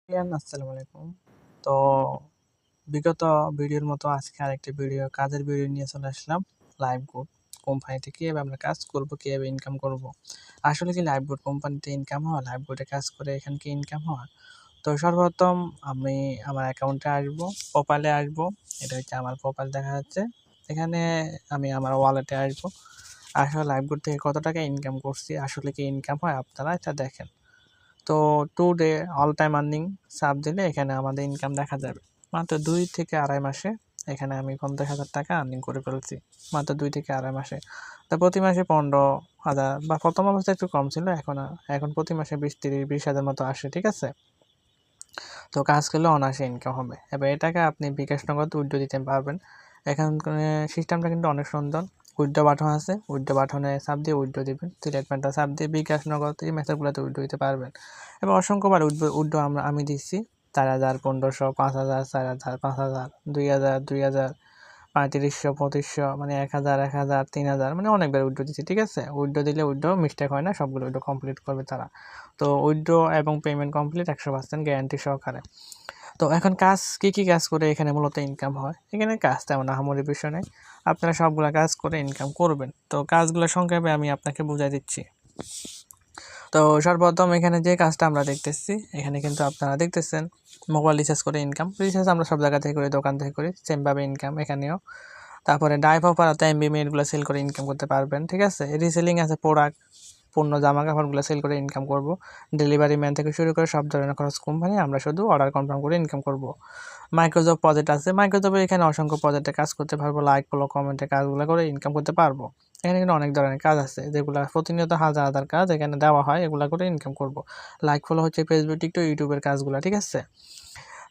আসসালামু আলাইকুম। তো বিগত ভিডিওর মতো আজকে আরেকটি কাজের ভিডিও নিয়ে চলে আসলাম। লাইভবোট কোম্পানিতে কিভাবে আমরা কাজ করব, কিভাবে ইনকাম করব। আসলে কি লাইভবোট কোম্পানিতে ইনকাম হয়? লাইভবোটে কাজ করে এখানে কি ইনকাম হয়? তো সর্বপ্রথম আমি আমার অ্যাকাউন্টে আসবো, প্রোফাইলে আসবো। এটা হচ্ছে আমার প্রোফাইল দেখা যাচ্ছে। এখানে আমি আমার ওয়ালেটে আসবো। আসলে লাইভবোট থেকে কত টাকা ইনকাম করছি, আসলে কি ইনকাম হয় আপনারা এটা দেখেন। তো টুডে অল টাইম আর্নিং চাপ দিলে এখানে আমাদের ইনকাম দেখা যাবে। মাত্র ২ থেকে আড়াই মাসে এখানে আমি ৫০,০০০ টাকা আর্নিং করে ফেলছি। মাত্র ২ থেকে আড়াই মাসে। তো প্রতি মাসে ১৫,০০০ বা প্রথম অবস্থায় একটু কম ছিল, এখন প্রতি মাসে ২০,০০০ মতো আসে, ঠিক আছে? তো কাজ করলে অনায়াসে ইনকাম হবে। এবার এটাকে আপনি বিকাশ নগদ উইথড্র দিতে পারবেন। এখানে সিস্টেমটা কিন্তু অনেক সুন্দর। উইথড্র বাটন আছে, উইথড্র বাটনে চাপ দিয়ে উইথড্র দিবেন। সিলেক্ট বাটনটা চাপ দিয়ে বিকাশ নগদ এই মেথডগুলোতে উইথড্র দিতে পারবেন। এবার অসংখ্যবার উইথড্র আমি দিচ্ছি। ৪,০০০, ১৫০০, ৫,০০০, ৪,০০০, ৫,০০০, ২,০০০, ২,০০০, ৩৫০০, ২৫০০, মানে ১,০০০, ১,০০০, ৩,০০০, মানে অনেকবার উইথড্র দিচ্ছি, ঠিক আছে? উইথড্র দিলে উইথড্র মিস্টেক হয় না, সবগুলো উইথড্র কমপ্লিট করবে তারা। তো উইথড্র এবং পেমেন্ট কমপ্লিট ১০০% গ্যারান্টি সহকারে। তো এখন কি কাজ করে এখানে মূলত ইনকাম হয়? এখানে কাজ তেমন আহামরি বিষয় নেই। আপনারা সবগুলা কাজ করে ইনকাম করবেন। তো কাজগুলো সংক্ষেপে আমি আপনাকে বুঝাই দিচ্ছি। তো সর্বপ্রথম এখানে যে কাজটা আমরা দেখতেছি, এখানে কিন্তু আপনারা দেখতেছেন মোবাইল রিচার্জ করে ইনকাম। রিচার্জ আমরা সব জায়গা থেকে করি, দোকান থেকে করি, সেমভাবে ইনকাম এখানেও। তারপরে ডাইভ অফার আছে, এমবি মিনিটগুলো সেল করে ইনকাম করতে পারবেন, ঠিক আছে? রিসেলিং আছে, পণ্য জামা কাপড়গুলো সেল করে ইনকাম করব। ডেলিভারি ম্যান থেকে শুরু করে সব ধরনের খরচ কোম্পানি, আমরা শুধু অর্ডার কনফার্ম করে ইনকাম করব। মাইক্রোজব প্রজেক্ট আছে, মাইক্রোজবের এখানে অসংখ্য প্রজেক্টে কাজ করতে পারবো, লাইক ফলো কমেন্টে কাজগুলো করে ইনকাম করতে পারবো। এখানে কিন্তু অনেক ধরনের কাজ আছে যেগুলো প্রতিনিয়ত হাজার হাজার কাজ এখানে দেওয়া হয়, এগুলো করে ইনকাম করব। লাইক ফলো হচ্ছে ফেসবুক, টিকটক, ইউটিউবের কাজগুলো, ঠিক আছে?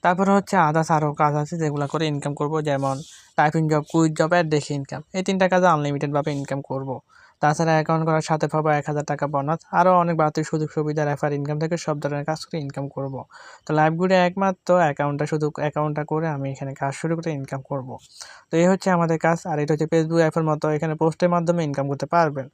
তারপরে হচ্ছে আদার্স আরও কাজ আছে যেগুলো করে ইনকাম করব, যেমন টাইপিং জব, কুইক জব, আর দেখে ইনকাম। এই ৩টা কাজে আনলিমিটেডভাবে ইনকাম করব। তাছাড়া অ্যাকাউন্ট করার সাথে পাবো ১,০০০ টাকা বোনাস, আরও অনেক বাড়তি সুযোগ সুবিধা, রেফার ইনকাম থেকে সব ধরনের কাজ করে ইনকাম করব। তো লাইভগুডে একমাত্র অ্যাকাউন্টটা করে আমি এখানে কাজ শুরু করে ইনকাম করব। তো এই হচ্ছে আমাদের কাজ, আর এটা হচ্ছে ফেসবুক অ্যাপের মতো এখানে পোস্টের মাধ্যমে ইনকাম করতে পারবেন।